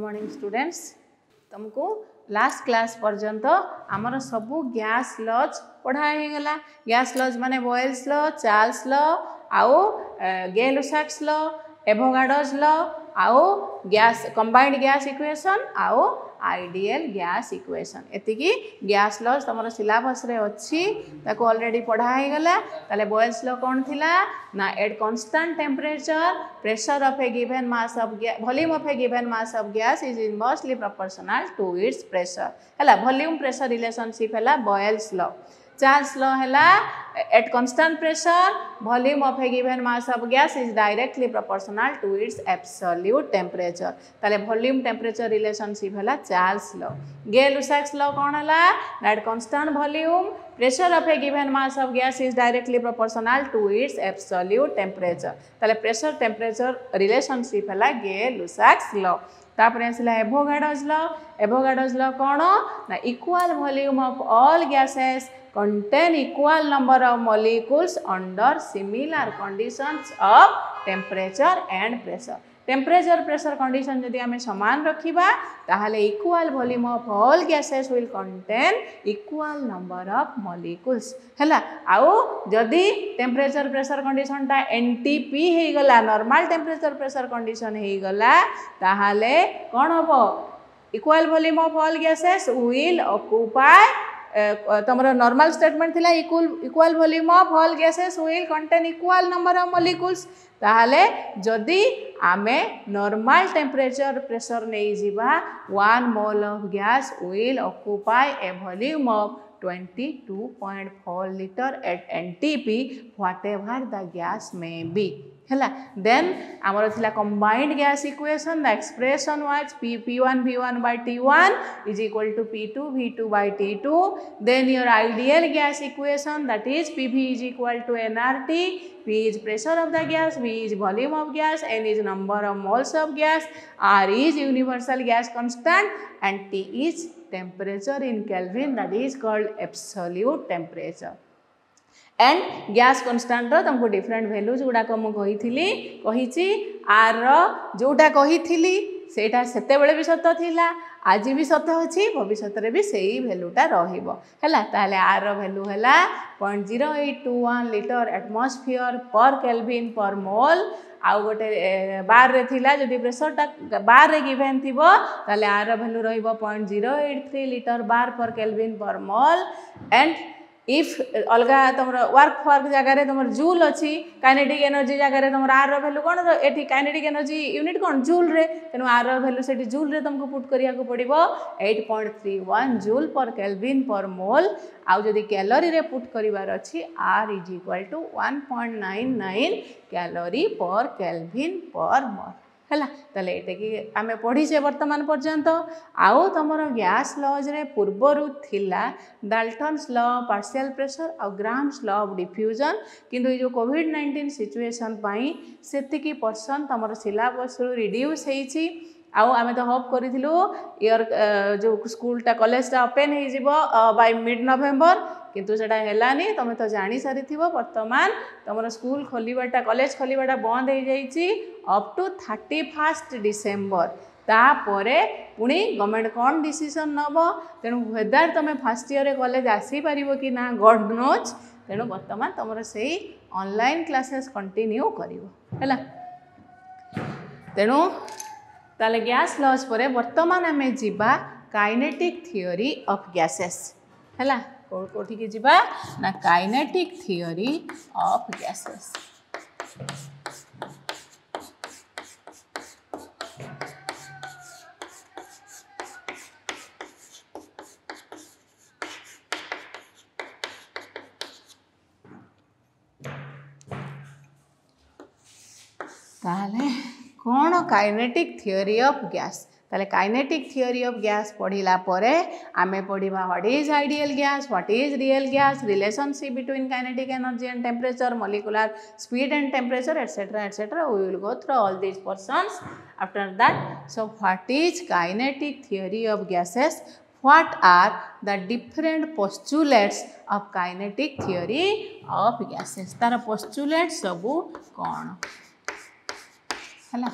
Morning students. तुमको last class पर्यंत आमर सबू गैस लॉज पढ़ाई गला। गैस लॉज माने बॉयल्स लॉ, चार्ल्स लॉ, आउ गे-लुसाक्स लॉ, एवोगाड्रोस लॉ, आउ गैस कंबाइंड गैस इक्वेशन, आउ आइडियल गैस इक्वेशन। एतिकी गैस लॉज तुम सिलेबस रे अच्छी ताको ऑलरेडी पढ़ाई गला। ताले बॉयल्स लॉ कौन थिला ना at constant temperature pressure of a given mass of volume of a given mass of gas is inversely proportional to its pressure. हैला वॉल्यूम प्रेशर रिलेशनशिप हैला बॉयल्स लॉ। चार्ल्स लॉ हैला at constant pressure volume of a given mass of gas is directly proportional to its absolute temperature. ताले volume temperature relationship हैला Charles law. Gay-Lussac's law कौन हैला at constant volume pressure of a given mass of gas is directly proportional to its absolute temperature. ताले pressure temperature relationship हैला Gay-Lussac's law. तापर आसला Avogadro's law. Avogadro's law कौन ना equal volume of all gases contain equal number of molecules under similar conditions of temperature and pressure. Temperature pressure condition जदि आम समान रखा ताहले equal volume of all gases will contain equal number of molecules हैला। आउ जदि temperature pressure condition टा NTP हो गला नॉर्मल टेम्परेचर प्रेशर कंडीशन हो गला ताहले कौन हम equal volume of all gases will occupy तुम नॉर्मल स्टेटमेंट थिला equal volume of all gases will contain equal number of molecules. ताहले जदि आमे नॉर्मल टेम्परेचर प्रेशर नहीं जीवा 1 mole of gas will occupy A volume of 22.4 litre at NTP whatever the gas may be हैला। Then आमर थिला combined gas equation the expression was P1 V1 by T1 is equal to P2 V2 by T2. Then your ideal gas equation that is PV is equal to nRT. P is pressure of the gas, V is volume of gas, N is number of moles of gas, R is universal gas constant and T is temperature in Kelvin that is called absolute temperature. And gas constant तुमको different values गुड़ाक मुझे are जोटा कही सेटा सेतेबेले भी सत थिला आज भी सत अच्छी भविष्य में भी सही भैल्यूटा रहा ताहले आर भैल्यू है 0.0821 लीटर एटमॉस्फेयर पर केल्विन पर मोल। आउ गोटे बार रे थिला जदि प्रेशरटा बार रे गिवन थी ताहले आर भैल्यू रहिबो 0.083 लीटर बार पर kelvin per mole. And if अलग तुम वर्क जगह तुम जूल अच्छी काइनेटिक एनर्जी जगह तुम आर भैल्यू कौन ये काइनेटिक एनर्जी यूनिट कौन जूल रे तेणु आर भैल्यू से जूल रे तुमको पुट करिया को पड़ो 8.31 जूल पर केल्विन पर मोल। आउ जदि कैलोरी रे पुट करिवार अच्छी R is equal to 1.99 calorie per kelvin per mole हैला। ताले एटा कि आमे पढ़ीचे वर्तमान पर्यंत। आउ तुमर गैस लॉज रे पूर्वरु थिला डाल्टन्स लॉ पार्शियल प्रेशर और ग्राम्स लॉ ऑफ डिफ्यूजन किंतु जो कोविड-19 सिचुएशन पाई सेतिकी पर्सन तुमर सिलेबस रु रिड्यूस हेछि। आउ आमे तो होप करिथिलु ईयर जो स्कूलटा कॉलेजटा ओपन हो जिवो बाय मिड नवेम्बर किंतु सेटा हेलानी। तुम तो जानी सारी थी वर्तमान तुम स्कूल खोलवाटा कॉलेज खोलवाटा बंद हो जाइए अप टू 31 डिसेम्बर। तापरे पुणी गवर्नमेंट कौन डिसीजन नब तेणु वेदर तुम फर्स्ट ईयर कॉलेज आसीपर कि ना गॉड नोज। तेणु वर्तमान तुम से ऑनलाइन क्लासेस कंटिन्यू कर तेणु ताले गैस लॉज पर वर्तमान आम जीवा काइनेटिक थियोरी ऑफ गैसेस हैला। कोठी जीवा ना काइनेटिक थियोरी ऑफ गैसेस। ताले कौन काइनेटिक थियोरी ऑफ गैस ताले काइनेटिक थियोरी ऑफ गैस पढ़िला परे आमे पढ़िबा what is ideal gas, what is real gas, relationship between kinetic energy and temperature, molecular speed and temperature etcetera we will go through all these persons after that. So what is kinetic theory of gases, what are the different postulates of kinetic theory of gases तार postulates सबू कौन हैला।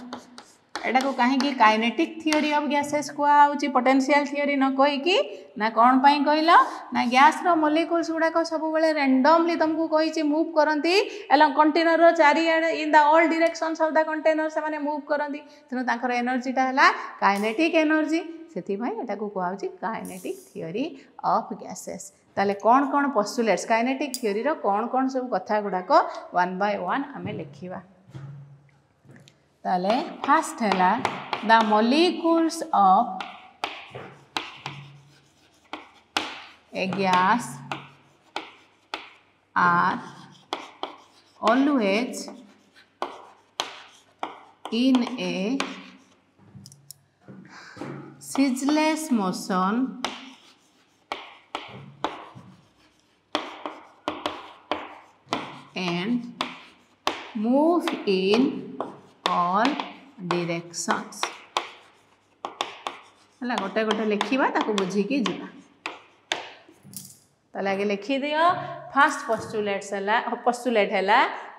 एटा को कहीं kinetic theory of gases कहूँ potential theory न कहीकि ना कौन पाई कहल ना गैस मॉलिक्यूल्स गुड़ाक सब बेले रैंडमली तुमको कही मूव करती एलॉन्ग कंटेनर चारिआडे in the all directions of the container से माने मूव करती तेणु तांकर एनर्जीटा है काइनेटिक एनर्जी से कहूँ काइनेटिक थियोरी ऑफ गैसेस। ताले कौन कौन पोस्टुलेट्स काइनेटिक थियोरी रो कौन कौन सब कथा गुड़ाक वन बाय वन आमे लिखिबा। ताले फर्स्ट है the molecules of a gas are always in a ceaseless motion and move in all directions। है गोटे गोटे लिखा ताको बुझिकी जीवा। ताले आगे लिखी दियो फर्स्ट पोस्टुलेट है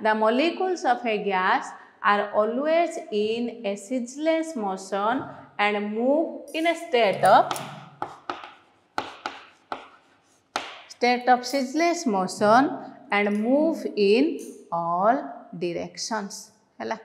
the molecules of a gas are always in a ceaseless motion and move in a state of ceaseless motion and move in all directions है।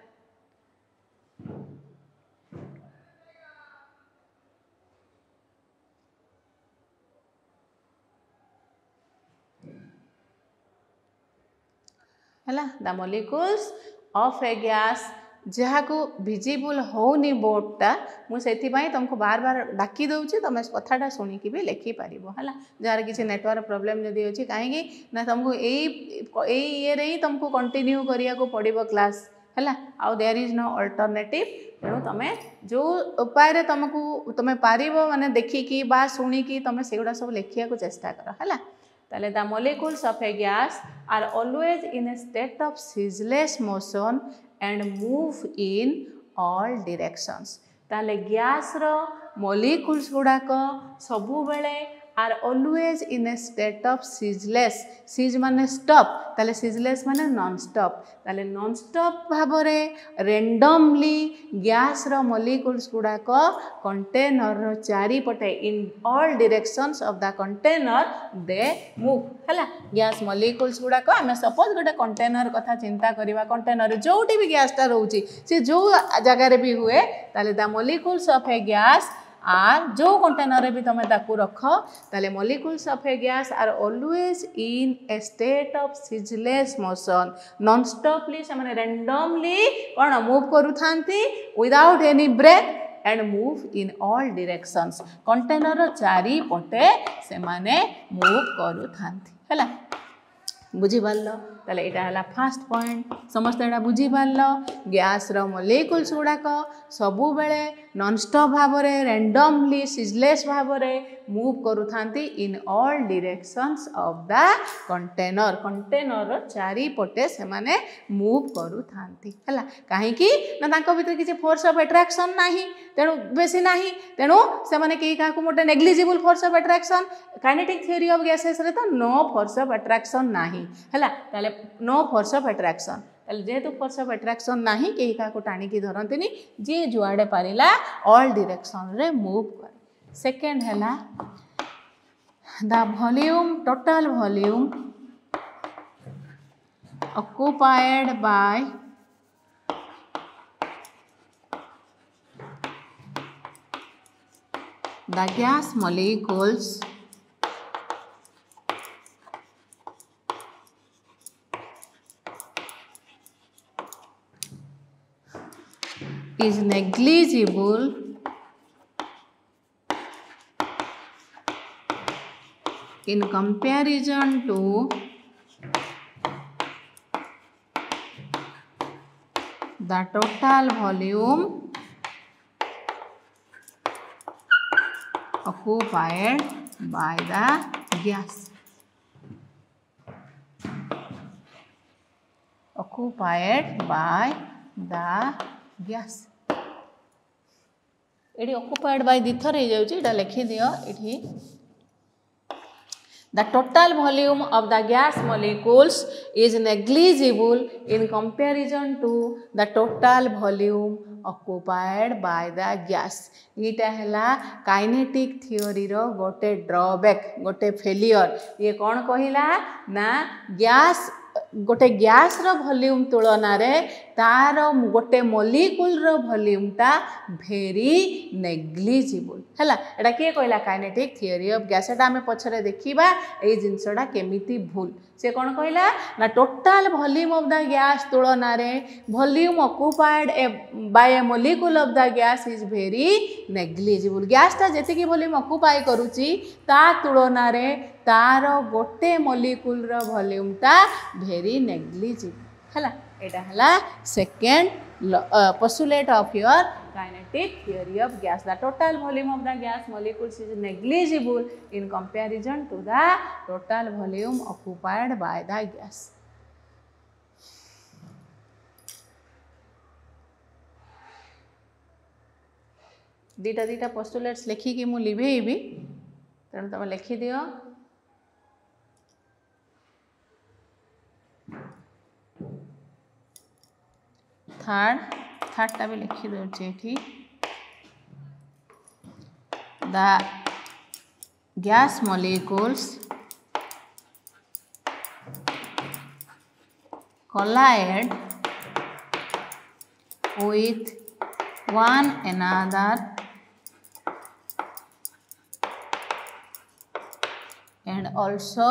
The molecules of a gas जहाँ को visible होनी बोर्डटा मुझे तुमको बार बार डाकी दूसरी तुम कथाटा शुणिकी भी लिखिपार है जार किसी नेटवर्क प्रोब्लेम जदि अच्छी कहीं ना तुमको ये ही तुमको कंटिन्यू करिया को पड़ो क्लास है आउ देयर इज नो अल्टरनेटिव। तेणु तुम जो उपाय तुमको तुम पार माने देखिकी बा शुणिकी तुम से गुड़ा सब लिखा को चेष्टा कर है। ताले the molecules of a gas are always in a state of ceaseless motion and move in all directions. ताले गैस रो मॉलिक्यूल्स गुड़ाक सबु बेले are always in a state of ceaseless cease माने स्टॉप ताले ceaseless माने नॉन स्टॉप ताले non stop भाव रेंडमली गैस रो मॉलिक्यूल्स गुड़ाक कंटेनर रो चारिपटे in all directions of the container दे मूव है। गैस मॉलिक्यूल्स गुड़ाक आम सपोज गोटे कंटेनर कथा चिंता करवा कंटेनर जोटी भी गैसटा रोचे सी जो जगार भी हुए ताले the molecules of a gas are जो कंटेनर भी तुम ताकू रख ताले molecules of a gas are always in a state of ceaseless motion non स्टॉपली से माने रैंडमली कौन मूव करूथांती without any break and move in all directions container चारिपटे से माने मूव करूथांती है। बुझीपार ताले यहाँ है फास्ट पॉइंट समस्त यहाँ बुझीपार गैस रो मॉलिक्यूल्स गुड़ाक सबु बेले नॉनस्टॉप भाव रैंडमली ceaseless भाव मूव करूथांती in all directions of the container container चारिपटे से माने मूव करूथांती है। कहीं ना तांको भीतर किसी फोर्स ऑफ अट्रैक्शन नाही तेणु बेसी नाही तेणु से माने कि काको मोटे negligible force of attraction kinetic theory of gases रे तो नो फोर्स ऑफ अट्रैक्शन नाही है ताले नो फोर्स ऑफ अट्रैक्शन जेहेतु फोर्स ऑफ अट्रैक्शन नाही कहीं क्या टाणिकी धरती जी जुआड़े पारा ऑल डायरेक्शन रे मूव करे। सेकेंड है the volume total volume occupied by the gas molecules is negligible in comparison to the total volume occupied by the gas. Occupied by the gas. ये occupied by दी थर हो लिखी दियो ये The total volume of the gas molecules is negligible in comparison to the total volume occupied by the gas. इटा हैला kinetic theory रो गोटे drawback गोटे फेलियर ये कौन कहिला ना गैस गोटे गैस रो वॉल्यूम तुलना रे तार गोटे मॉलिक्यूल रो वॉल्यूम टा भेरी नेग्लिजिबल हैला एटा के कहला काइनेटिक थियोरी ऑफ गैस एटा हमें पछरे देखिबा ए जिंसडा केमिति भूल से कौन कहला ना total volume of the gas तुलना रे volume occupied by A molecule of the gas is very negligible gas टा जति की वॉल्यूम ऑक्युपाई करूची ता तुलना रे तार गोटे मॉलिक्यूल रो वॉल्यूम टा भेरी नेग्लिजिबल हैला एटा हैला second postulate of your kinetic theory of gas. The total volume of the gas molecules is negligible in comparison to the total volume occupied by the gas. दीटा दीटा postulates लिखिकी मु लिभेइबी तेणु तुम लिखिदियो थर्ड टा भी लिखि दउछि एठी the gas molecules collide with one another and also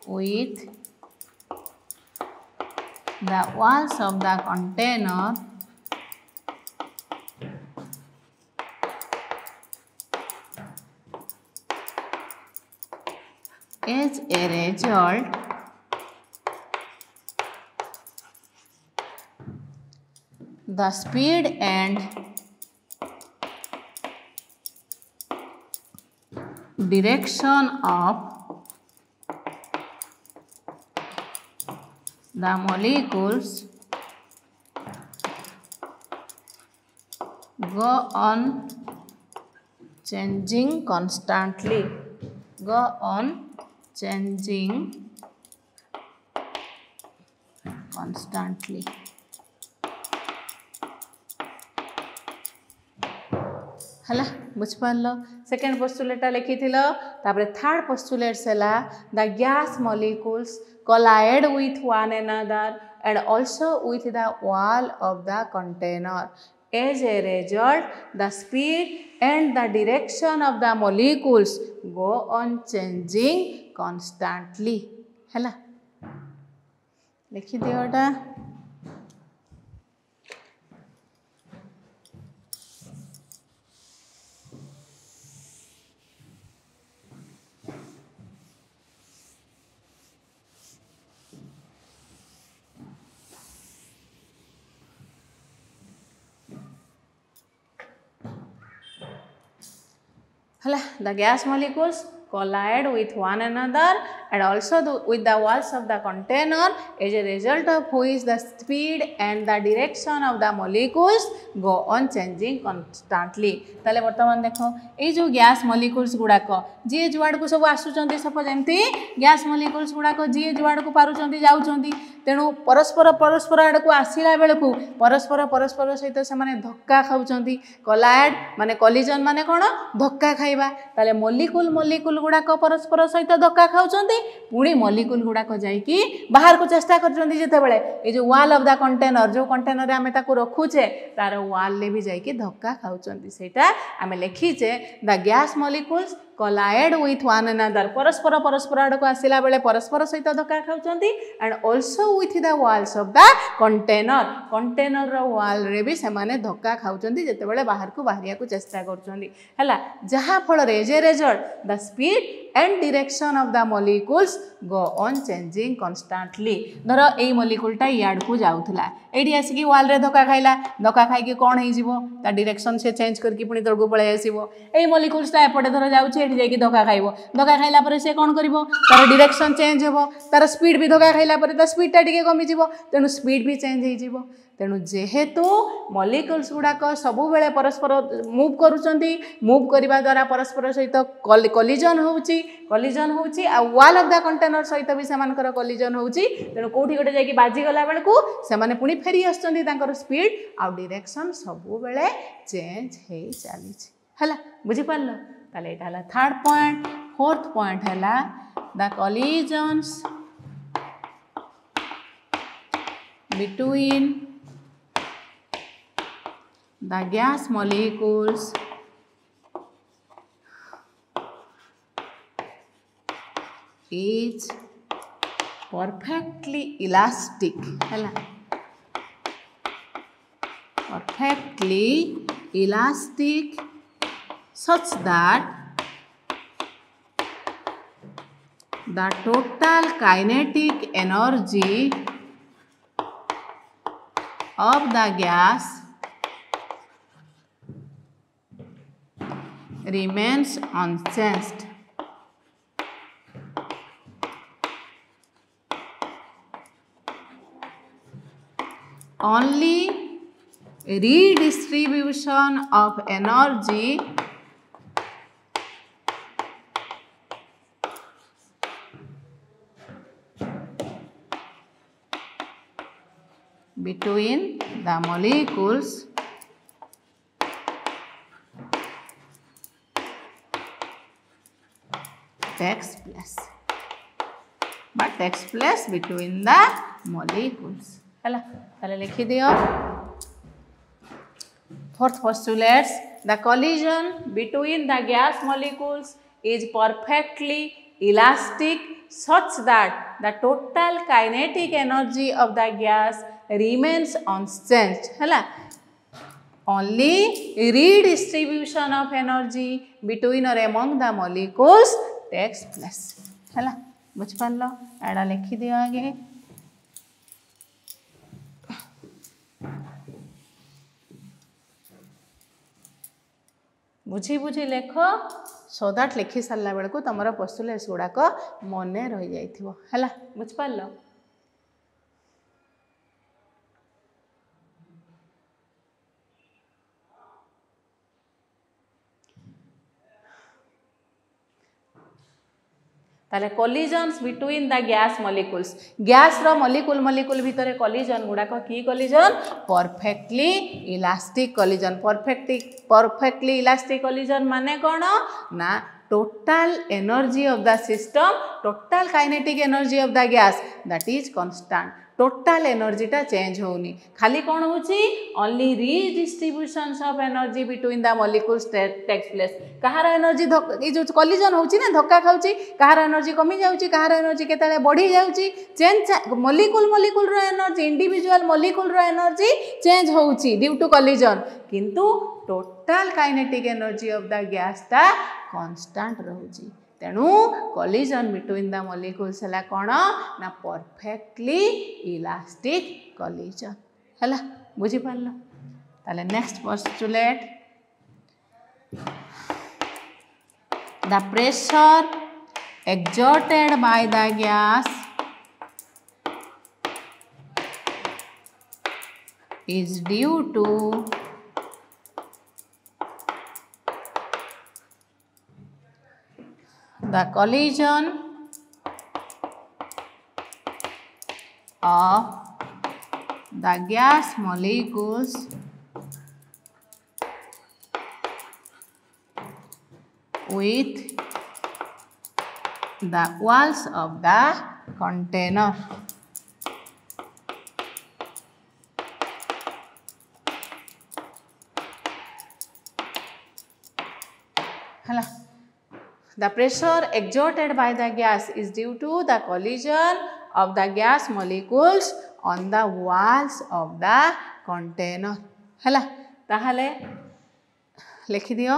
with the walls of the container as a result the speed and direction of the molecules go on changing constantly. Go on changing constantly. हला बुझपारल second postulate लिखी तापर third postulates है the gas molecules collide with one another and also with the wall of the container. As a result, the speed and the direction of the molecules go on changing constantly. हला लिखि दियोटा the gas molecules collide with one another and also with the walls of the container, as a result of which the speed and the direction of the molecules go on changing constantly. ताले वर्तमान देखो ए जो gas molecules गुड़ाक जी जुआड़ को सब आसुचंती suppose एमती gas molecules गुड़ाक जी जुआड़ को पारुचंती जाउचंती तेणु परस्पर परस्पर आड़ को आसिला बेलकु परस्पर परस्पर सहित से माने धक्का खाउचंती कोलाइड माने कोलिजन माने कोन धक्का खाइबा ताले मोलिक्यूल मोलिक्यूल गुड़ाक परस्पर सहित धक्का खाउचंती पुणी मोलिक्यूल गुड़ाक जाइकी बाहर को चेष्टा करचंती जेते बेले ए जो वॉल ऑफ द कंटेनर जो कंटेनर रे आमे ताको रखुचे तार वॉल ले भी जाइकी धक्का खाउचंती सेटा आमे लिखिचे the gas molecules collide with one another परस्पर परस्पर आड़ को आसिला बेले परस्पर सहित धक्का खाउचंती and also with the walls of the container container रो वॉल रे भी से माने धक्का खाउचंती जेते बेले बाहर को बाहरिया को चेष्टा करचंती हला जहा फल रे जे result the speed and direction of the molecules go on changing constantly धर ए मॉलिक्यूलटा याड को जाउथला एडी आसी वॉल रे धक्का खाई के कोन हे जिवो ता डायरेक्शन से चेंज करके पुनी तळगु पळे आसीबो ए मॉलिक्यूल्सटा एपटे धर जाउची एडी जाकी धक्का खाइबो धक्का खाइला परे से कोन करिवो तार डायरेक्शन चेंज हेबो तार स्पीड भी धक्का खाइला परे ता स्पीड टा टिके कमी जिवो तेनु स्पीड भी चेंज हे जिवो तेणु जेहेतु मॉलिक्यूल्स गुड़ाक सब बेले परस्पर मूव करुँच मूव करने द्वारा परस्पर सहित कलिजन होची आ वॉल ऑफ द कंटेनर सहित भी सेमानकर कलिजन होची तेणु कोठी गोटे जाकि बाजीगला बेलू से पुणी फेरी आसुँच स्पीड आ डायरेक्शन सब बेले चेंज हो चली है बुझीपार ताले एटा हला थर्ड पॉइंट। फोर्थ पॉइंट है the collisions between the gas molecules is perfectly elastic है perfectly elastic such that the total kinetic energy of the gas remains unchanged. Only redistribution of energy between the molecules takes place between the molecules है ताले लिखि दियो। Fourth postulates the collision between the gas molecules is perfectly elastic such that the total kinetic energy of the gas remains unchanged है only redistribution of energy between or among the molecules takes place है बुझ पार एड़ा लिखि दियो आगे। बुझी बुझी लेख सो दैट लिखि सारा बेलू तुम पोस्टुलेट्स गुड़ाक मन रही जाइए बुझिपार। ताले collisions between the gas molecules gas रो मॉलिक्यूल भितर कोलिजन गुड़ाक की collision perfectly elastic collision perfectly elastic collision माने कौन ना total energy of the system total kinetic energy of the gas that is constant total एनर्जीटा चेंज होनी खाली कौन होची only redistribution of energy between the molecules takes place कहार energy ये जो कोलिजन होची ना धक्का खाउची कहार एनर्जी कमी जाउची कहार एनर्जी केतले बढ़ी जाउची चेंज मॉलिक्यूल रो एनर्जी इंडिविजुअल मॉलिक्यूल रो एनर्जी चेंज होउची ड्यू टू कोलिजन किंतु total kinetic energy of the gas ता कांस्टेंट रहउची तेणु कोलिजन बिटवीन द मॉलिक्यूल्स है कौन ना परफेक्टली इलास्टिक कोलिजन है बुझीपार ताले next postulate the pressure exerted by the gas is due to the collision of the gas molecules with the walls of the container है The pressure exerted by the gas is due to the collision of the gas molecules on the walls of the container है ताहले लिखि दियो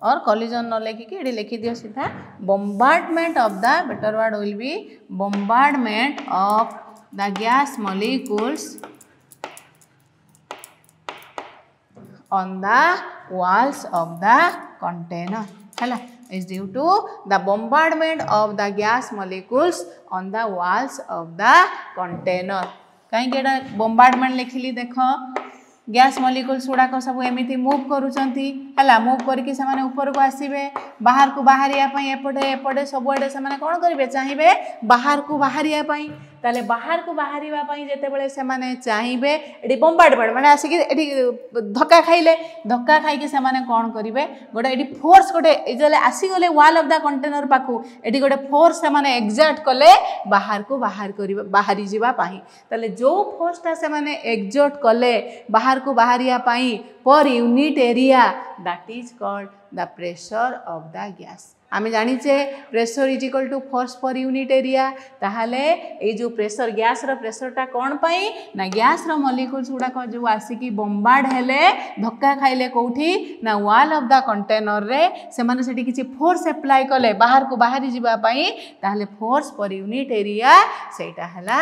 और collision न लिखिकी ये लिखि दियो सीधा bombardment of the better word will be bombardment of the gas molecules on the walls of the container है is due to the bombardment of the gas molecules on the walls of the container. कहीं bombardment लिखिली देख gas molecules गुड़ाक सब एमती move करुँचे है move करके ऊपर को आसवे बाहर को बाहरिया एपटे एपटे सबुआडे से कौन करेंगे चाहिए बाहर को बाहरिया ताले बाहर को बाहर जिते से चाहिए ये बम्बार्डमेंट मैंने आसिक धक्का खाइले धक्का खाई कौन करेंगे गोटे ये फोर्स गोटे जो आसीगले वाल ऑफ द कंटेनर पाखु ये गोटे फोर्स से एक्सर्ट कले बाहर को बाहरी जावाई ताले जो फोर्सटा से एक्सर्ट कले बाहर को बाहरिया per unit area that is called the pressure of the gas आमे जानिचे pressure is equal to force per unit area ताहले ए जो प्रेशर गैस रो प्रेशरटा कौन पाई ना गैस रो मॉलिक्यूल्स गुड़ाक जो आसिकी बम्बार्ड हेले धक्का खाइले कौठी ना वाल ऑफ द कंटेनर रे से माने सेठी किछि फोर्स अप्लाई कले बाहर को बाहरी जिबा पाई ताहले फोर्स पर यूनिट एरिया सेटा हला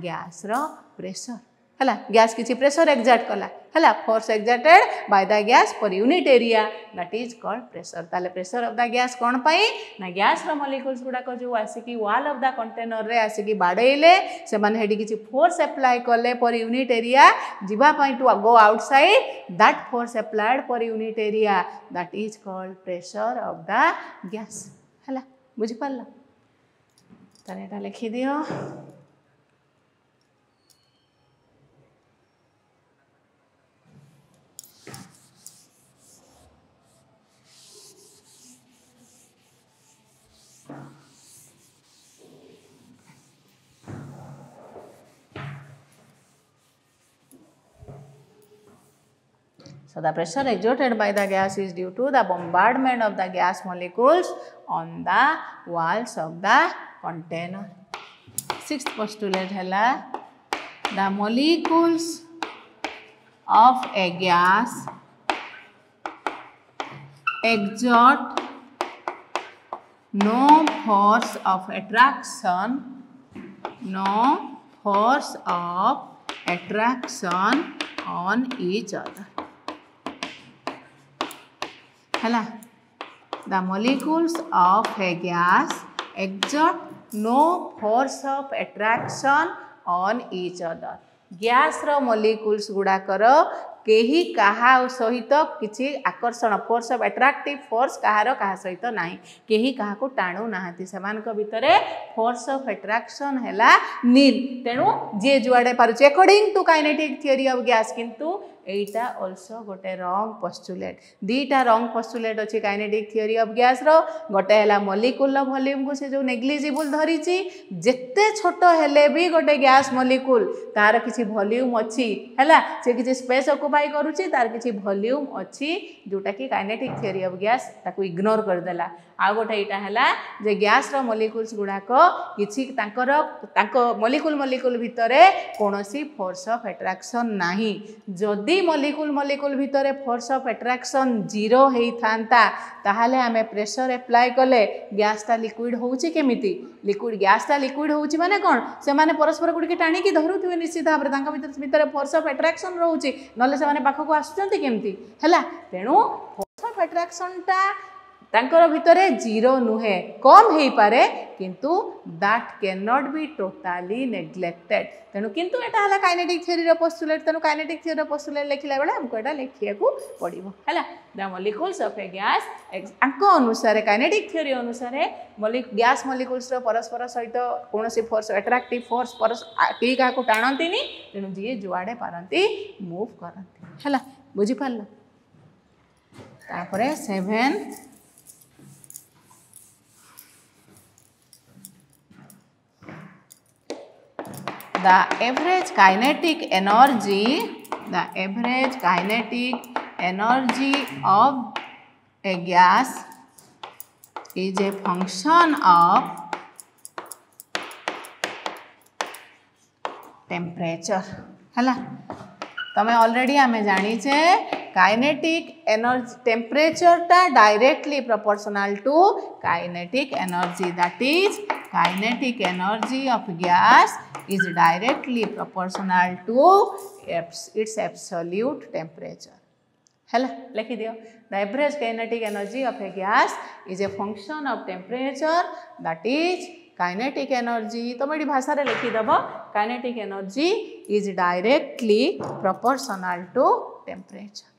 गैस रो प्रेशर हला गैस किछि प्रेशर एक्सर्ट कला हला force exerted by the gas पर unit area that is called pressure ताले प्रेशर ऑफ द गैस कौन पाई ना गैस रो मॉलिक्यूल्स गुड़ाक जो आसिकी वाल ऑफ द कंटेनर रे आसिकी बाड़ेले से माने हेडी किछि फोर्स अप्लाई कले पर यूनिट एरिया जिबा पाई to go outside that force applied per unit area that is called pressure of the gas हला बुझि पारला ताले एटा लिखि दियो So the pressure exerted by the gas is due to the bombardment of the gas molecules on the walls of the container. Sixth postulate है the molecules of a gas exert no force of attraction on each other. हला the molecules of a gas exert no force of attraction on each other. Gas रो molecules गुड़ाकर केही कहा सहित किछि आकर्षण force of attractive force कहार कहा सहित नाही केही कहा को टाणु नाहंती सेमानक भितरे फोर्स ऑफ अट्रैक्शन हैला नील तेणु जे जुआडे पारुचे according to kinetic theory of gas किंतु एटा आल्सो गोटे रॉन्ग पोस्टुलेट दीटा रॉन्ग पोस्टुलेट अछि काइनेटिक थ्योरी ऑफ गैस रो गोटे हैला मॉलिक्यूल वॉल्यूम को से जो नेग्लिजिबल धरिछि जेते छोट हेले भी गोटे गैस मॉलिक्यूल तार किछि वॉल्यूम अछि हैला से किछि स्पेस ऑक्युपाई करूछि तार किछि वॉल्यूम अछि जोटा कि काइनेटिक थ्योरी ऑफ गैस ताको इग्नोर कर देला आ गोटे एटा हैला जे गैस रो मॉलिक्यूल्स गुडाक किछि तांको मॉलिक्यूल भितरे कोनोसी फोर्स ऑफ अट्रैक्शन नाही जदि मॉलिक्यूल भितरे फोर्स ऑफ अट्रैक्शन जीरो हेई थांता ताहाले आमे प्रेशर अप्लाई कले गैसटा लिक्विड होउछि केमिति लिक्विड गैसटा लिक्विड होउछि माने कोन से माने परस्पर गुडी के टाणी की धरुथिबे निश्चित भाबरे तांका भितरे फोर्स ऑफ अट्रैक्शन रहउछि नले से माने पाखको आसुचंती केमिति हैला तेनु फोर्स ऑफ अट्रैक्शन ता तांकर भितरे जीरो नुहे कम हेई पारे किंतु that can not be totally neglected तेणु किंतु एटा हला काइनेटिक थ्योरी रो पोस्टुलेट तेणु काइनेटिक थ्योरी रो पोस्टुलेट लिखिला बेला हमको एटा लिखिया को पड़िबो हला the molecules of a gas अंको अनुसार काइनेटिक थ्योरी अनुसार गैस मॉलिक्यूल्स रो परस्पर सहित कोनोसी फोर्स अट्रैक्टिव फोर्स केही का को टाणंतीनी तेणु जे जुआडे पारंती मूव करंती हला बुझि पारला तापरे 7 the average kinetic energy of a gas is a function of temperature हला तमें ऑलरेडी आमे जानिचे काइनेटिक एनर्जी टेम्परेचर टा directly proportional to kinetic energy that is kinetic energy of gas is directly proportional to its absolute temperature है लिखि दियो the average kinetic energy of a gas is a function of temperature that is kinetic energy तुम ये भाषा रे लिखिदेव kinetic energy is directly proportional to temperature